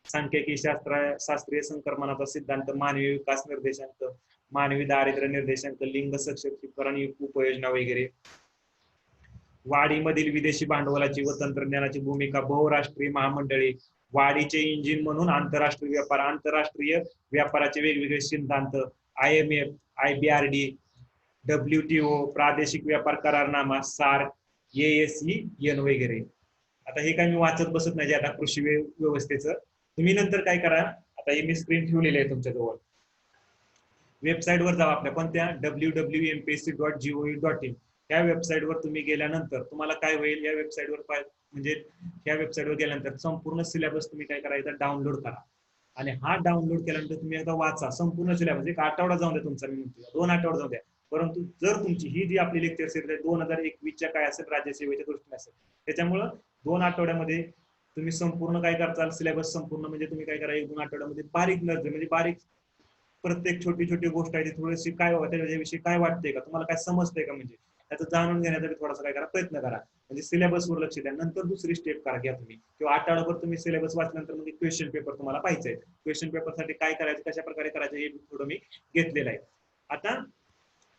सांख्यिकी शास्त्रीय संक्रमणाचा सिद्धांत, मानवी विकास निर्देशांक, मानवी दारिद्र्य निर्देशांक, लिंग सशक्तीकरण उपयोजना वगैरे, वाढीमधील विदेशी भांडवलाची व तंत्रज्ञानाची भूमिका, बहुराष्ट्रीय महामंडळे, वाढीचे इंजिन म्हणून आंतरराष्ट्रीय व्यापार, आंतरराष्ट्रीय व्यापाराचे वेगवेगळे सिद्धांत, IMF, IBRD, WTO, प्रादेशिक व्यापार करारनामा, सार्क, ASEAN वगैरे. आता हे काय मी वाचत बसत नाही, आता कृषी व्यवस्थेचं तुम्ही नंतर काय करा, आता हे मी स्क्रीन ठेवलेली आहे तुमच्या जवळ, वेबसाईट वर जावा आपल्या, पण त्या www.mpsc.gov.in या वेबसाईट वर तुम्ही गेल्यानंतर तुम्हाला काय होईल, या वेबसाईट वर म्हणजे या वेबसाईट वर गेल्यानंतर संपूर्ण सिलेबस तुम्ही काय करायचं, डाउनलोड करा. आणि हा डाउनलोड केल्यानंतर तुम्ही एकदा वाचा संपूर्ण सिलेबस, एक आठवडा जाऊन द्या तुमचा, मी म्हणतो 2 आठवडे जाऊ द्या, परंतु जर तुमची ही जी आपली लेक्चर सिरीज 2021च्या काय असेल, राज्यसेवेच्या दृष्टीने असेल, त्याच्यामुळं 2 आठवड्यामध्ये तुम्ही संपूर्ण काय करताल, सिलेबस संपूर्ण म्हणजे तुम्ही काय करा, 1-2 आठवड्यामध्ये बारीक नजर, म्हणजे बारीक प्रत्येक छोटी छोटी गोष्ट आहे ती थोडीशी काय त्याच्याविषयी काय वाटतंय का तुम्हाला, काय समजतंय का, म्हणजे त्याचं जाणून घेण्यासाठी थोडासा काय करा, प्रयत्न करा, म्हणजे सिलेबसवर लक्ष द्या. नंतर दुसरी स्टेप करा घ्या तुम्ही, किंवा आठवड्याभर तुम्ही सिलेबस वाचल्यानंतर म्हणजे क्वेश्चन पेपर तुम्हाला पाहिजे, क्वेश्चन पेपरसाठी काय करायचं, कशा प्रकारे करायचं, हे थोडं मी घेतलेलं आहे. आता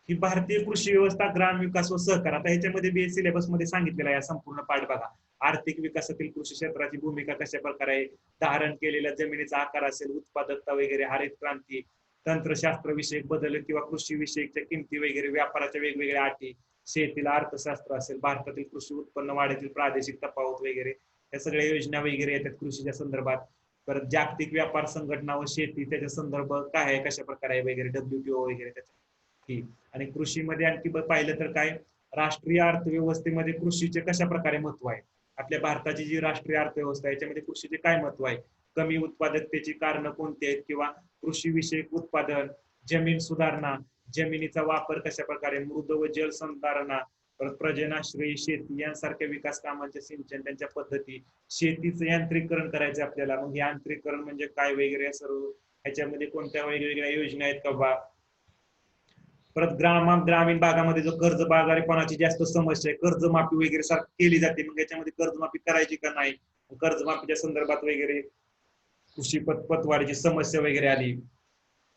ही भारतीय कृषी व्यवस्था, ग्राम विकास व सहकार, आता ह्याच्यामध्ये बी सिलेबस मध्ये सांगितलेला आहे संपूर्ण पाठ बघा. आर्थिक विकासातील कृषी क्षेत्राची भूमिका कशा प्रकारे आहे, धारण केलेल्या जमिनीचा आकार असेल, उत्पादकता वगैरे, हरित क्रांती, तंत्रशास्त्र विषयक बदल किंवा कृषी विषयकच्या किमती वगैरे, व्यापाराच्या वेगवेगळ्या अटी, शेतीला अर्थशास्त्र असेल, भारतातील कृषी उत्पन्न वाढीतील प्रादेशिक तफावत वगैरे, या सगळ्या योजना वगैरे येतात कृषीच्या संदर्भात. परत जागतिक व्यापार संघटना व शेती त्याच्या संदर्भ काय आहे, कशा प्रकारे आहे वगैरे, WTO वगैरे त्याच्या. आणि कृषीमध्ये आणखी पाहिलं तर काय, राष्ट्रीय अर्थव्यवस्थेमध्ये कृषीचे कशा प्रकारे महत्व आहे, आपल्या भारताची जी राष्ट्रीय अर्थव्यवस्था आहे याच्यामध्ये कृषीचे काय महत्व आहे, कमी उत्पादकतेची कारण कोणती आहेत, किंवा कृषी विषयक उत्पादन, जमीन सुधारणा, जमिनीचा वापर कशा प्रकारे, मृद व जल संधारणा, परत प्रजनाश्रयी शेती यांसारख्या विकास कामांचे सिंचन, त्यांच्या पद्धती, शेतीचं यांत्रिकरण करायचं आपल्याला, मग यांत्रिकरण म्हणजे काय वगैरे सर्व, ह्याच्यामध्ये कोणत्या वेगवेगळ्या योजना आहेत का बा. परत ग्रामीण भागामध्ये जो कर्जबाजारीपणाची जास्त समस्या आहे, कर्जमाफी वगैरे सारखी केली जाते, मग याच्यामध्ये कर्जमाफी करायची का नाही, कर्जमाफीच्या संदर्भात वगैरे कृषी पतवाढीची समस्या वगैरे आली,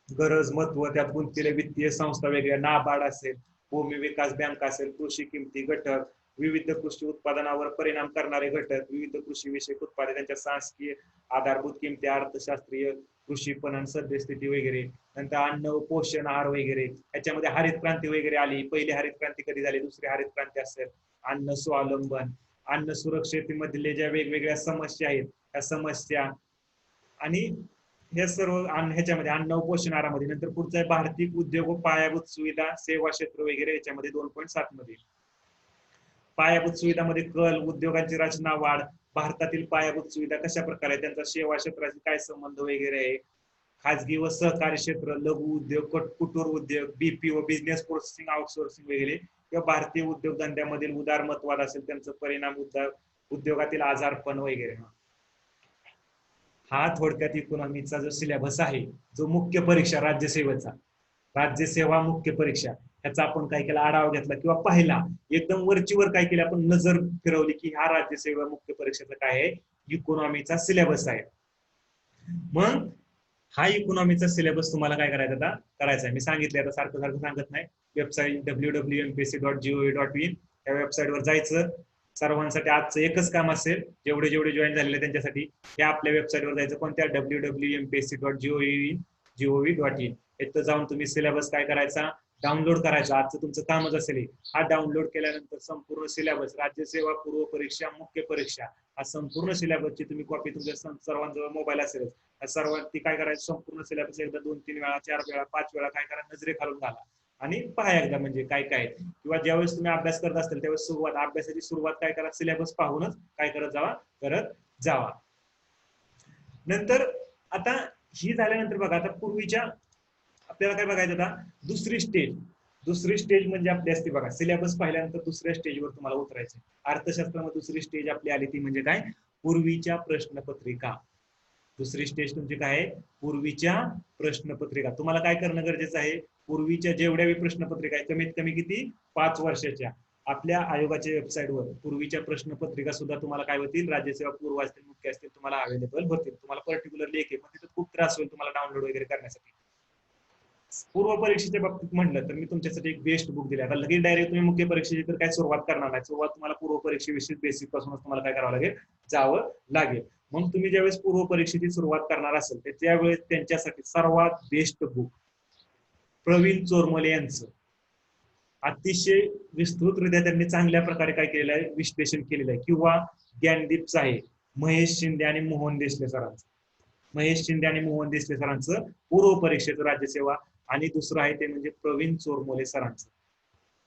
गरज, महत्व, त्यात गुंतलेल्या वित्तीय संस्था वगैरे, नाबार्ड असेल, भूमी विकास बँक असेल, कृषी किमती घटक, विविध कृषी उत्पादनावर परिणाम करणारे घटक, विविध कृषी विषयक उत्पादन, त्यांच्या सांख्यिकीय आधारभूत किमती, अर्थशास्त्रीय, कृषी पणन सद्यस्थिती वगैरे, नंतर अन्न पोषण आहार वगैरे, याच्यामध्ये हरित क्रांती वगैरे आली, पहिली हरित क्रांती कधी झाली, दुसरी हरित क्रांती असेल, अन्न स्वावलंबन, अन्न सुरक्षेमधले ज्या वेगवेगळ्या समस्या आहेत त्या समस्या, आणि हे सर्व ह्याच्यामध्ये अन्न पोषण आहारामध्ये. नंतर पुढचा आहे भारतीय उद्योग व पायाभूत सुविधा सेवा क्षेत्र वगैरे, याच्यामध्ये 2.7 मध्ये पायाभूत सुविधामध्ये कल, उद्योगांची रचना वाढ, भारतातील पायाभूत सुविधा कशा प्रकारे, त्यांचा सेवा क्षेत्राशी काय संबंध वगैरे आहे, खाजगी व सहकारी क्षेत्र, लघु उद्योग, कुटीर उद्योग, बीपीओ, बिझनेस प्रोसेसिंग आउटसोर्सिंग वगैरे, किंवा भारतीय उद्योगधंद्यामधील उदारमतवाद असेल, त्यांचा परिणाम, उद्योगातील आजारपण वगैरे. हा थोडक्यात इकॉनॉमीचा जो सिलेबस आहे, जो मुख्य परीक्षा राज्यसेवेचा, राज्यसेवा मुख्य परीक्षा, ह्याचा आपण काय केला, आढावा घेतला किंवा पाहिला, एकदम वरचीवर काय केलं आपण, नजर फिरवली की हा राज्यसेवा मुख्य परीक्षेचा काय आहे, इकॉनॉमीचा सिलेबस आहे. मग हा इकॉनॉमीचा सिलेबस तुम्हाला काय करायचा आता, करायचा आहे. मी सांगितले आता, सारखं सारखं सांगत नाही, वेबसाईट www.mpsc.gov.in या वेबसाईटवर जायचं. सर्वांसाठी आजचं एकच काम असेल, जेवढे जॉईन झालेले त्यांच्यासाठी, या आपल्या वेबसाईटवर जायचं, कोणत्या, www.mpsc.gov.in. इथं जाऊन तुम्ही सिलेबस काय करायचा, डाउनलोड करायचा. आजचं तुमचं कामच असेल. हा डाउनलोड केल्यानंतर संपूर्ण सिलेबस, राज्यसेवा पूर्व परीक्षा मुख्य परीक्षा, हा संपूर्ण सिलेबसची तुम्ही कॉपी तुमच्या सर्वांजवळ मोबाईल असेल, सर्वांनी काय करायचं, संपूर्ण सिलेबस एकदा 2-3 वेळा, 4 वेळा, 5 वेळा काय करा, नजरे खालून घाला आणि पहा एकदा, म्हणजे काय काय, किंवा ज्यावेळेस तुम्ही अभ्यास करत असेल त्यावेळेस अभ्यासाची सुरुवात काय करा, सिलेबस पाहूनच काय करत जावा. नंतर आता ही झाल्यानंतर बघा, आता पूर्वीच्या आपल्याला काय बघायचं, आता दुसरी स्टेज म्हणजे आपली असते बघा, सिलेबस पाहिल्यानंतर दुसऱ्या स्टेजवर तुम्हाला उतरायचं. अर्थशास्त्रामध्ये दुसरी स्टेज आपली आली ती म्हणजे काय, पूर्वीच्या प्रश्नपत्रिका. दुसरी स्टेज तुमची काय आहे, पूर्वीच्या प्रश्नपत्रिका. तुम्हाला काय करणं गरजेचं आहे, पूर्वीच्या जेवढ्या प्रश्नपत्रिका आहेत, कमीत कमी किती, 5 वर्षाच्या, आपल्या आयोगाच्या वेबसाईटवर पूर्वीच्या प्रश्नपत्रिका सुद्धा तुम्हाला काय होतील, राज्यसेवा पूर्व असतील, मुख्य असतील, तुम्हाला अवेलेबल होतील. तुम्हाला पर्टिक्युलरली एक आहे, पण तिथे खूप त्रास होईल तुम्हाला डाउनलोड वगैरे करण्यासाठी. पूर्व परीक्षेच्या बाबतीत म्हटलं तर मी तुमच्यासाठी एक बेस्ट बुक दिले. आता लगेच डायरेक्ट तुम्ही मुख्य परीक्षेची तर काय सुरुवात करणार नाही, सुरुवात तुम्हाला पूर्व परीक्षेविषयी बेसिक पासूनच तुम्हाला काय करावं लागेल, जावं लागेल. मग तुम्ही ज्यावेळेस पूर्व परीक्षेची सुरुवात करणार असेल तर त्यावेळेस त्यांच्यासाठी सर्वात बेस्ट बुक प्रवीण चोरमले यांचं, अतिशय विस्तृतरित्या त्यांनी चांगल्या प्रकारे काय केलेलं आहे, विश्लेषण केलेलं आहे. किंवा ज्ञानदीपचं आहे, महेश शिंदे आणि मोहन देशले सरांचं पूर्व परीक्षेचं राज्यसेवा, आणि दुसरं आहे ते म्हणजे प्रवीण चोरमले सरांचं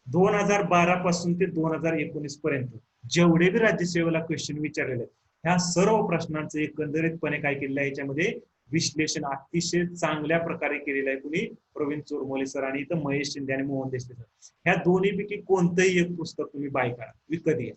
2012 पासून ते 2019 पर्यंत जेवढे बी राज्यसेवेला क्वेश्चन विचारलेले आहेत, ह्या सर्व प्रश्नांचं एकंदरीतपणे काय केलेलं आहे, याच्यामध्ये विश्लेषण अतिशय चांगल्या प्रकारे केलेलं आहे. कुणी, प्रवीण चोरमले सर आणि इथं महेश शिंदे आणि मोहन देशले सर. ह्या दोन्हीपैकी कोणतंही एक पुस्तक तुम्ही बाय करा, विकत घ्या,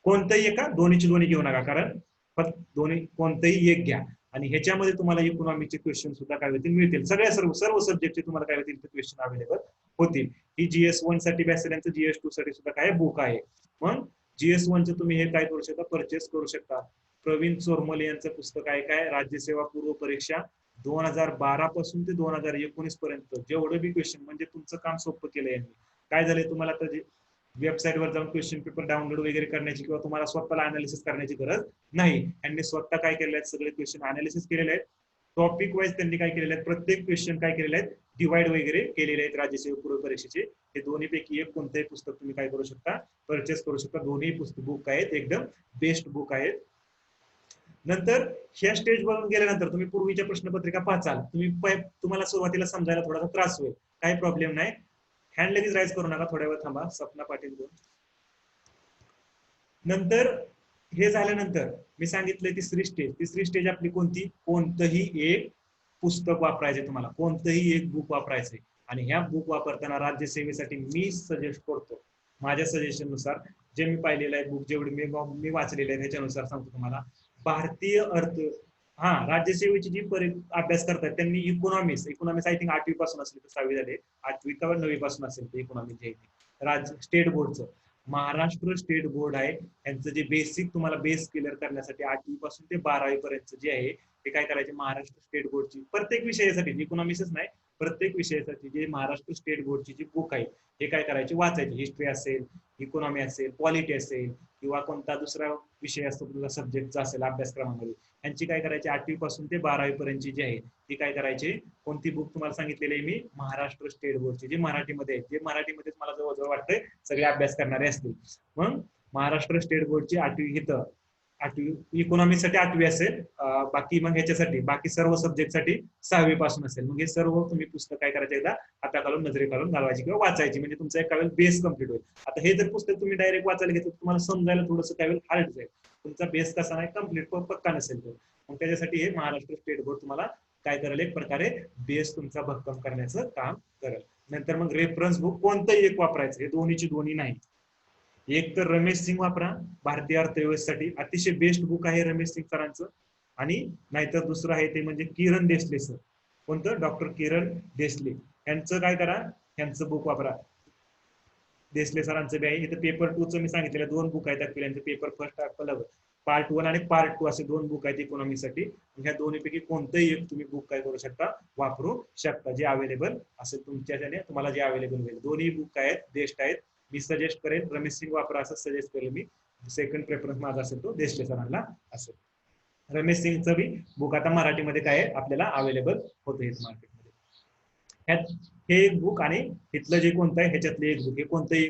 कोणतंही एका, दोन्हीची दोन्ही घेऊ नका, कारण फक्त दोन्ही कोणतंही एक घ्या. आणि ह्याच्यामध्ये तुम्हाला इकॉनॉमीचे क्वेश्चन सुद्धा काय होतील, मिळतील. सर्व सब्जेक्टचे तुम्हाला काय होतील, क्वेश्चन अवेलेबल होतील. ही GS1 साठी बॅचलरचं, GS2 साठी सुद्धा काय बुक आहे. मग GS1 चं तुम्ही हे काय करू शकता, परचेस करू शकता. प्रवीण चोरमले यांचं पुस्तक आहे काय, राज्यसेवा पूर्व परीक्षा 2012 पासून ते 2019 पर्यंत जेवढं बी क्वेश्चन, म्हणजे तुमचं काम सोपं केलं यांनी. काय झालंय, तुम्हाला तर वेबसाईटवर जाऊन क्वेश्चन पेपर डाउनलोड वगैरे करण्याची किंवा तुम्हाला स्वतःला अनालिसिस करण्याची गरज नाही. त्यांनी स्वतः काय केलेलं आहे, सगळे क्वेश्चन अनालिसिस केलेले आहेत. टॉपिक वाईज त्यांनी काय केलेले आहेत, प्रत्येक क्वेश्चन काय केलेले आहेत, डिवाइड वगैरे केलेले आहेत राज्यसेवा पूर्व परीक्षेचे. हे दोन्हीपैकी एक कोणतंही पुस्तक तुम्ही काय करू शकता, परचेस करू शकता. दोन्ही पुस्तक बुक आहेत, एकदम बेस्ट बुक आहेत. नंतर ह्या स्टेजवरून गेल्यानंतर तुम्ही पूर्वीच्या प्रश्नपत्रिका पाहाल, तुम्हाला सुरुवातीला समजायला थोडासा त्रास होईल, काही प्रॉब्लेम नाही. हँड लगेच राईज करू नका, थोड्या वेळ थांबा. सपना पाटील दोन. नंतर हे झाल्यानंतर मी सांगितलं तिसरी स्टेज आपली कोणती, कोणतंही एक पुस्तक वापरायचे तुम्हाला, कोणतंही एक बुक वापरायचंय. आणि ह्या बुक वापरताना राज्यसेवेसाठी मी सजेस्ट करतो माझ्या सजेशन नुसार जे मी पाहिलेलं आहे बुक, जेवढे मी वाचलेले आहे त्याच्यानुसार सांगतो तुम्हाला. भारतीय अर्थ, हा राज्यसेवेची जी अभ्यास करतात त्यांनी इकॉनॉमिक्स आय थिंक 8वी पासून असेल तर 6वी झाले, 8वी किंवा 9वी पासून असेल ते इकॉनॉमिक्स जे आहे राज्य स्टेट बोर्डचं. महाराष्ट्र स्टेट बोर्ड आहे, यांचं जे बेसिक तुम्हाला बेस क्लिअर करण्यासाठी 8वी पासून ते 12वी पर्यंत जे आहे ते काय करायचे, महाराष्ट्र स्टेट बोर्डची प्रत्येक विषयासाठी, इकॉनॉमिक्सच नाही प्रत्येक विषयासाठी जे महाराष्ट्र स्टेट बोर्डची जी बुक आहे हे काय करायचे, वाचायचे. हिस्ट्री असेल, इकॉनॉमी असेल, पॉलिटी असेल किंवा कोणता दुसरा विषय असतो तुझा सब्जेक्टचा असेल अभ्यासक्रमामध्ये, यांची काय करायची 8वी पासून ते 12वी पर्यंतची जी आहे ती काय करायची. कोणती बुक तुम्हाला सांगितलेली आहे मी, महाराष्ट्र स्टेट बोर्डची, जी मराठीमध्ये आहे, जे मराठीमध्येच मला जवळजवळ वाटतंय सगळे अभ्यास करणारे असतील. मग महाराष्ट्र स्टेट बोर्डची 8वी इथं 8वी इकॉनॉमिक्ससाठी 8वी असेल, बाकी मग ह्याच्यासाठी बाकी सर्व सब्जेक्टसाठी 6वी पासून असेल. मग हे सर्व तुम्ही पुस्तक काय करायचे, एकदा हाता घालून नजरे घालून घालवायची किंवा वाचायची, म्हणजे तुमचा एका वेळेस बेस कम्प्लीट होईल. आता हे जर पुस्तक तुम्ही डायरेक्ट वाचायला घेतलं तुम्हाला समजायला थोडंसं त्यावेळेस हार्ड जाईल, तुमचा बेस कसा नाही कम्प्लीट पक्का नसेल तर. मग त्याच्यासाठी हे महाराष्ट्र स्टेट बोर्ड तुम्हाला काय करेल, एक प्रकारे बेस तुमचा भक्कम करण्याचं काम करेल. नंतर मग रेफरन्स बुक कोणतंही एक वापरायचं, हे दोन्ही नाही. एक तर रमेश सिंग वापरा, भारतीय अर्थव्यवस्थेसाठी अतिशय बेस्ट बुक आहे रमेश सिंग सरांचं. आणि नाहीतर दुसरं आहे ते म्हणजे किरण देसले सर, कोणतं, डॉक्टर किरण देसले, यांचं काय करा, यांचं बुक वापरा. देसले सरांचं बी आहे. इथं पेपर 2चं मी सांगितलेलं 2 बुक आहेत ऍक्च्युअली, पेपर फर्स्ट पार्ट 1 आणि पार्ट 2 असे 2 बुक आहेत इकॉनॉमिक्ससाठी. ह्या दोन्हीपैकी कोणतंही एक तुम्ही बुक काय करू शकता, वापरू शकता, जे अवेलेबल असेल तुमच्याकडे, तुम्हाला जे अवेलेबल होईल. दोन्ही बुक आहेत, बेस्ट आहेत. मी सजेस्ट करेन रमेश सिंग वापरा असं सजेस्ट करेल मी. सेकंड प्रेफरन्स माझा असेल तो देसले सरांना असेल. रमेश सिंगचं बी बुक आता मराठीमध्ये काय आहे आपल्याला अवेलेबल होतं मार्केटमध्ये. हे एक बुक आणि इथलं जे कोणतं आहे ह्याच्यातलं एक बुक, हे कोणतंही